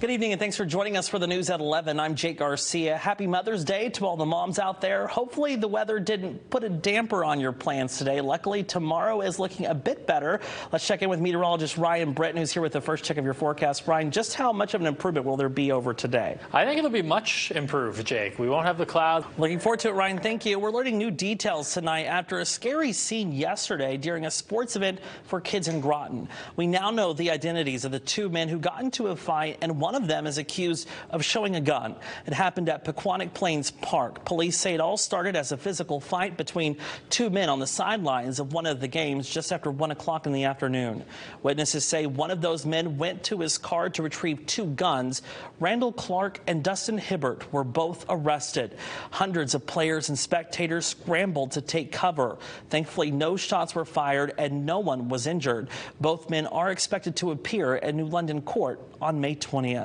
Good evening and thanks for joining us for the news at 11. I'm Jake Garcia. Happy Mother's Day to all the moms out there. Hopefully the weather didn't put a damper on your plans today. Luckily, tomorrow is looking a bit better. Let's check in with meteorologist Ryan Britton, who's here with the first check of your forecast. Ryan, just how much of an improvement will there be over today? I think it'll be much improved, Jake. We won't have the clouds. Looking forward to it, Ryan. Thank you. We're learning new details tonight after a scary scene yesterday during a sports event for kids in Groton. We now know the identities of the two men who got into a fight, and one of them is accused of showing a gun. It happened at Pequannock Plains Park. Police say it all started as a physical fight between two men on the sidelines of one of the games just after 1 o'clock in the afternoon. Witnesses say one of those men went to his car to retrieve two guns. Randall Clark and Dustin Hibbert were both arrested. Hundreds of players and spectators scrambled to take cover. Thankfully, no shots were fired and no one was injured. Both men are expected to appear at New London Court on May 20th.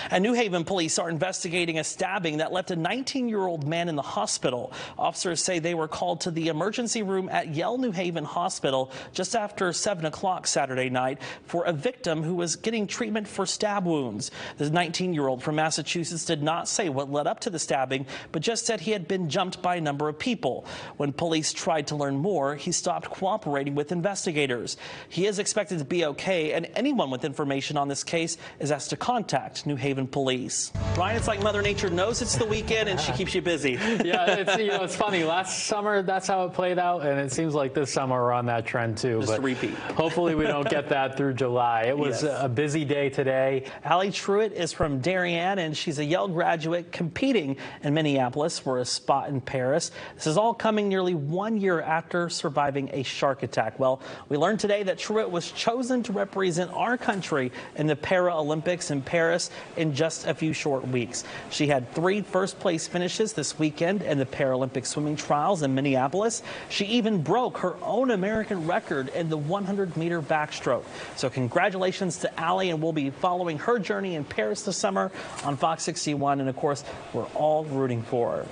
And New Haven police are investigating a stabbing that left a 19-year-old man in the hospital. Officers say they were called to the emergency room at Yale New Haven Hospital just after 7 o'clock Saturday night for a victim who was getting treatment for stab wounds. The 19-year-old from Massachusetts did not say what led up to the stabbing, but just said he had been jumped by a number of people. When police tried to learn more, he stopped cooperating with investigators. He is expected to be okay, and anyone with information on this case is asked to contact New Haven police. Ryan, it's like Mother Nature knows it's the weekend and she keeps you busy. Yeah, it's funny. Last summer, that's how it played out, and it seems like this summer we're on that trend too. Just a repeat. Hopefully we don't get that through July. It was a busy day today. Allie Truitt is from Darien, and she's a Yale graduate competing in Minneapolis for a spot in Paris. This is all coming nearly 1 year after surviving a shark attack. Well, we learned today that Truitt was chosen to represent our country in the Paralympics in Paris in just a few short weeks. She had 3 first-place finishes this weekend in the Paralympic swimming trials in Minneapolis. She even broke her own American record in the 100-meter backstroke. So congratulations to Allie, and we'll be following her journey in Paris this summer on Fox 61, and of course, we're all rooting for her.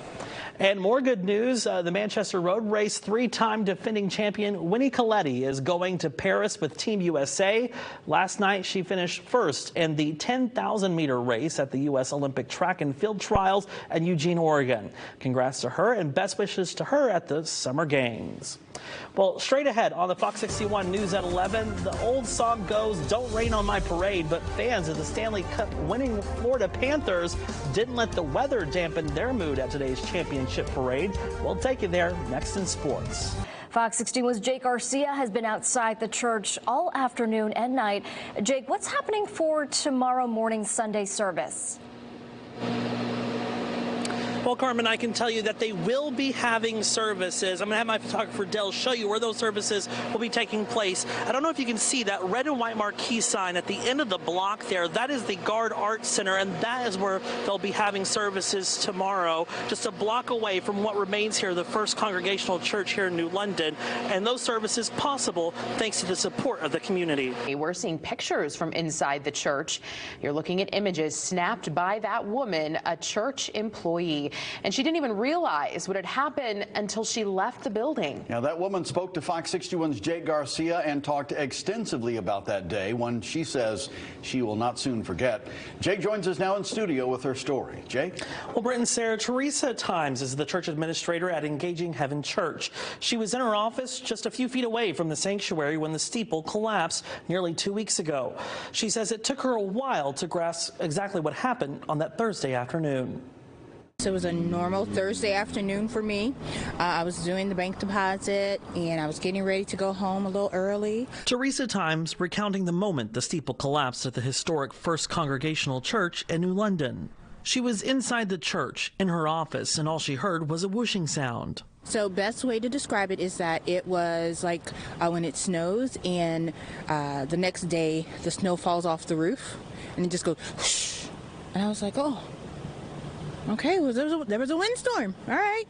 And more good news, the Manchester Road Race 3-time defending champion Winnie Coletti is going to Paris with Team USA. Last night, she finished first in the 10,000-meter race at the U.S. Olympic Track and Field Trials in Eugene, Oregon. Congrats to her and best wishes to her at the Summer Games. Well, straight ahead on the Fox 61 News at 11, the old song goes, "Don't Rain on My Parade," but fans of the Stanley Cup winning Florida Panthers didn't let the weather dampen their mood at today's championship parade. We'll take you there next in sports. Fox 61's Jake Garcia has been outside the church all afternoon and night. Jake, what's happening for tomorrow morning Sunday service? Well, Carmen, I can tell you that they will be having services. I'm going to have my photographer Dell show you where those services will be taking place. I don't know if you can see that red and white marquee sign at the end of the block there. That is the Guard Arts Center, and that is where they'll be having services tomorrow, just a block away from what remains here, the First Congregational Church here in New London. And those services possible thanks to the support of the community. We're seeing pictures from inside the church. You're looking at images snapped by that woman, a church employee. And she didn't even realize what had happened until she left the building. Now, that woman spoke to Fox 61's Jake Garcia and talked extensively about that day, one she says she will not soon forget. Jake joins us now in studio with her story. Jake? Well, Brent and Sarah, Teresa Times is the church administrator at Engaging Heaven Church. She was in her office just a few feet away from the sanctuary when the steeple collapsed nearly 2 weeks ago. She says it took her a while to grasp exactly what happened on that Thursday afternoon. It was a normal Thursday afternoon for me. I was doing the bank deposit and I was getting ready to go home a little early. Teresa Times recounting the moment the steeple collapsed at the historic First Congregational Church in New London. She was inside the church in her office, and all she heard was a whooshing sound. So best way to describe it is that it was like when it snows and the next day the snow falls off the roof and it just goes whoosh. And I was like, oh. Okay, well, there was a windstorm. All right.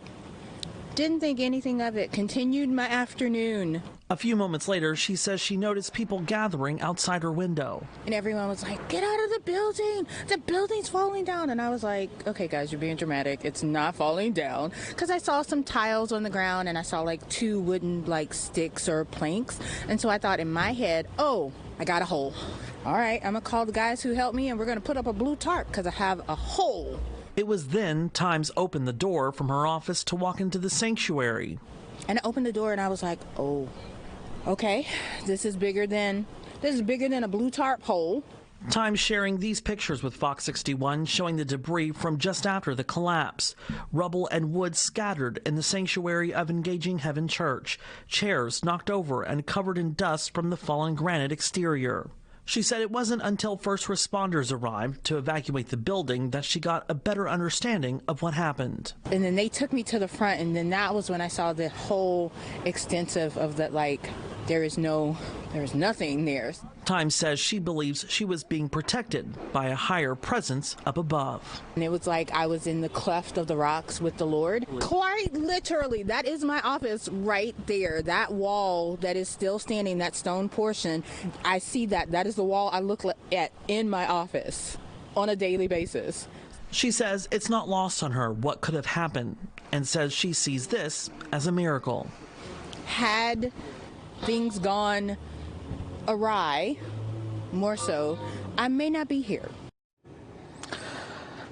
Didn't think anything of it. Continued my afternoon. A few moments later, she says she noticed people gathering outside her window. And everyone was like, get out of the building. The building's falling down. And I was like, okay, guys, you're being dramatic. It's not falling down. Because I saw some tiles on the ground and I saw like 2 wooden like sticks or planks. And so I thought in my head, oh, I got a hole. All right, I'm gonna call the guys who helped me and we're gonna put up a blue tarp because I have a hole. It was then Times opened the door from her office to walk into the sanctuary. And I opened the door and I was like, oh, okay, this is bigger than a blue tarp hole. Times sharing these pictures with Fox 61 showing the debris from just after the collapse. Rubble and wood scattered in the sanctuary of Engaging Heaven Church. Chairs knocked over and covered in dust from the fallen granite exterior. She said it wasn't until first responders arrived to evacuate the building that she got a better understanding of what happened. And then they took me to the front, and then that was when I saw the whole extensive of that, like, there is nothing there. Times says she believes she was being protected by a higher presence up above. And it was like I was in the cleft of the rocks with the Lord. Quite literally, that is my office right there. That wall that is still standing, that stone portion, I see that. That is the wall I look at in my office on a daily basis. She says it's not lost on her what could have happened and says she sees this as a miracle. Had things gone awry, more so, I may not be here.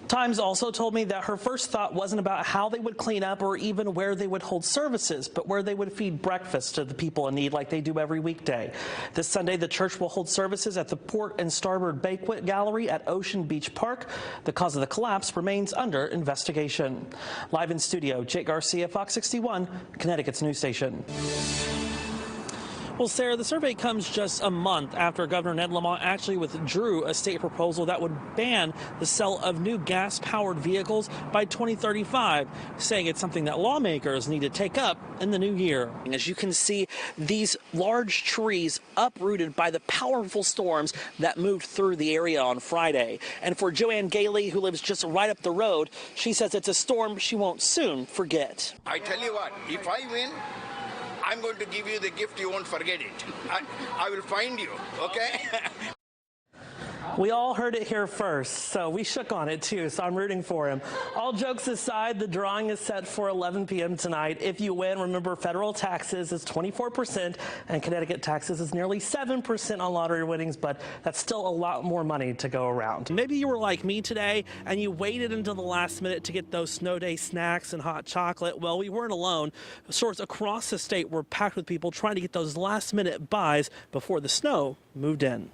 Times also told me that her first thought wasn't about how they would clean up or even where they would hold services, but where they would feed breakfast to the people in need like they do every weekday. This Sunday, the church will hold services at the Port and Starboard Banquet Gallery at Ocean Beach Park. The cause of the collapse remains under investigation. Live in studio, Jake Garcia, Fox 61, Connecticut's news station. Well, Sarah, the survey comes just a month after Governor Ned Lamont actually withdrew a state proposal that would ban the sale of new gas-powered vehicles by 2035, saying it's something that lawmakers need to take up in the new year. As you can see, these large trees uprooted by the powerful storms that moved through the area on Friday. And for Joanne Gailey, who lives just right up the road, she says it's a storm she won't soon forget. I tell you what, if I win, I'm going to give you the gift, you won't forget it. I will find you, okay? We all heard it here first, so we shook on it too, so I'm rooting for him. All jokes aside, the drawing is set for 11 p.m. tonight. If you win, remember federal taxes is 24% and Connecticut taxes is nearly 7% on lottery winnings, but that's still a lot more money to go around. Maybe you were like me today and you waited until the last minute to get those snow day snacks and hot chocolate. Well, we weren't alone. Stores across the state were packed with people trying to get those last minute buys before the snow moved in.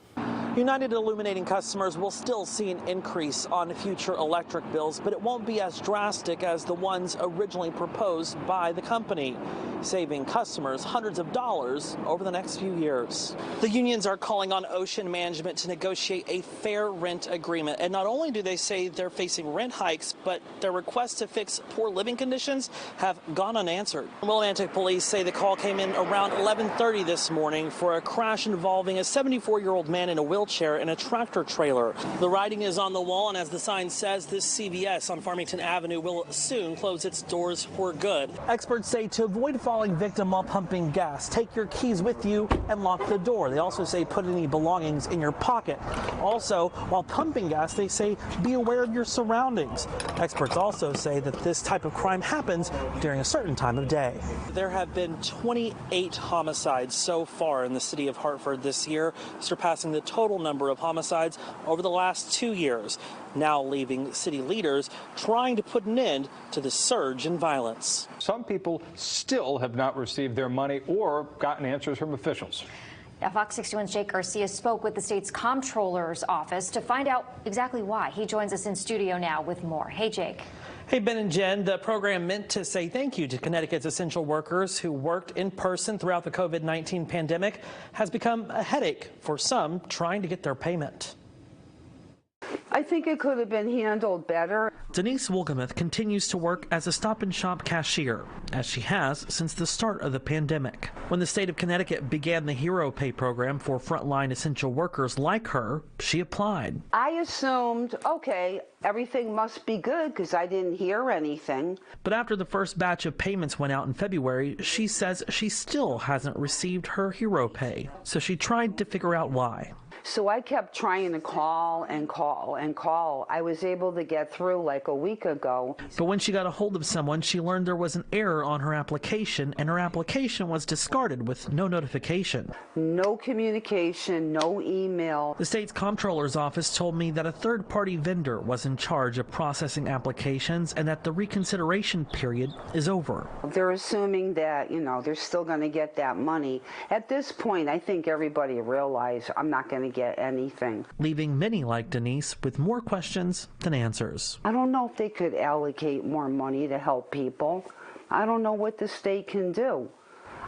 United Illuminating customers will still see an increase on future electric bills, but it won't be as drastic as the ones originally proposed by the company, saving customers hundreds of dollars over the next few years. The unions are calling on Ocean Management to negotiate a fair rent agreement. And not only do they say they're facing rent hikes, but their requests to fix poor living conditions have gone unanswered. Willimantic police say the call came in around 11:30 this morning for a crash involving a 74-year-old man in a wheelchair and a tractor trailer. The writing is on the wall, and as the sign says, this CVS on Farmington Avenue will soon close its doors for good. Experts say to avoid falling victim while pumping gas, take your keys with you and lock the door. They also say put any belongings in your pocket. Also, while pumping gas, they say be aware of your surroundings. Experts also say that this type of crime happens during a certain time of day. There have been 28 homicides so far in the city of Hartford this year, surpassing the total number of homicides over the last 2 years, now leaving city leaders trying to put an end to the surge in violence. Some people still have not received their money or gotten answers from officials. Now, Fox 61's Jake Garcia spoke with the state's comptroller's office to find out exactly why. He joins us in studio now with more. Hey, Jake. Hey, Ben and Jen, the program meant to say thank you to Connecticut's essential workers who worked in person throughout the COVID-19 pandemic has become a headache for some trying to get their payment. I think it could have been handled better. Denise Wolgamuth continues to work as a Stop and Shop cashier, as she has since the start of the pandemic. When the state of Connecticut began the Hero Pay program for frontline essential workers like her, she applied. I assumed, okay, everything must be good because I didn't hear anything. But after the first batch of payments went out in February, she says she still hasn't received her Hero Pay. So she tried to figure out why. So I kept trying to call and call and call. I was able to get through like a week ago. But when she got a hold of someone, she learned there was an error on her application, and her application was discarded with no notification. No communication, no email. The state's comptroller's office told me that a third-party vendor was in charge of processing applications and that the reconsideration period is over. They're assuming that, you know, they're still going to get that money. At this point, I think everybody realizes I'm not going to get anything. Leaving many like Denise with more questions than answers. I don't know if they could allocate more money to help people. I don't know what the state can do.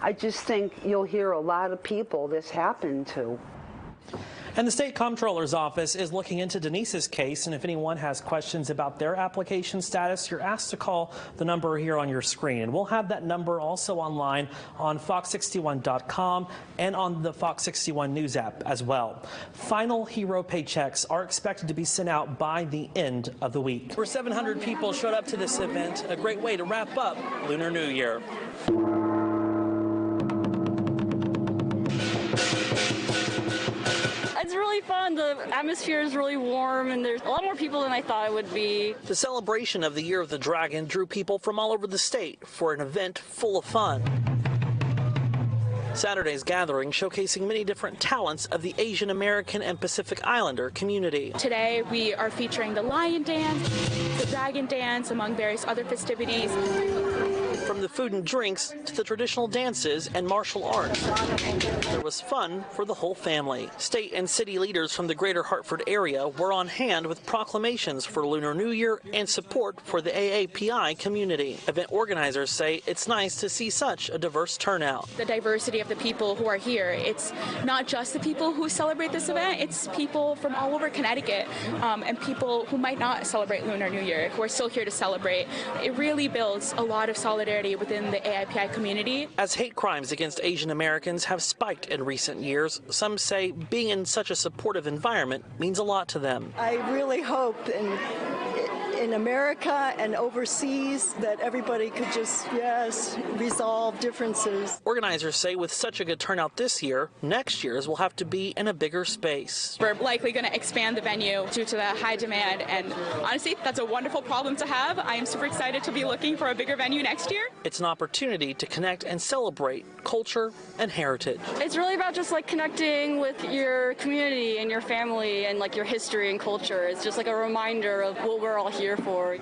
I just think you'll hear a lot of people this happened to. And the state comptroller's office is looking into Denise's case, and if anyone has questions about their application status, you're asked to call the number here on your screen. And we'll have that number also online on fox61.com and on the Fox 61 News app as well. Final hero paychecks are expected to be sent out by the end of the week. Over 700 people showed up to this event, a great way to wrap up Lunar New Year. It's really fun. The atmosphere is really warm, and there's a lot more people than I thought it would be. The celebration of the Year of the Dragon drew people from all over the state for an event full of fun. Saturday's gathering showcasing many different talents of the Asian American and Pacific Islander community. Today we are featuring the lion dance, the dragon dance, among various other festivities. From the food and drinks to the traditional dances and martial arts, there was fun for the whole family. State and city leaders from the greater Hartford area were on hand with proclamations for Lunar New Year and support for the AAPI community. Event organizers say it's nice to see such a diverse turnout. The diversity of the people who are here, it's not just the people who celebrate this event, it's people from all over Connecticut and people who might not celebrate Lunar New Year, who are still here to celebrate. It really builds a lot of solidarity within the AIPI community. As hate crimes against Asian Americans have spiked in recent years, some say being in such a supportive environment means a lot to them. I really hope in America and overseas that everybody could just, resolve differences. Organizers say with such a good turnout this year, next year's will have to be in a bigger space. We're likely going to expand the venue due to the high demand, and honestly, that's a wonderful problem to have. I am super excited to be looking for a bigger venue next year. It's an opportunity to connect and celebrate culture and heritage. It's really about just like connecting with your community and your family and like your history and culture. It's just like a reminder of what we're all here for.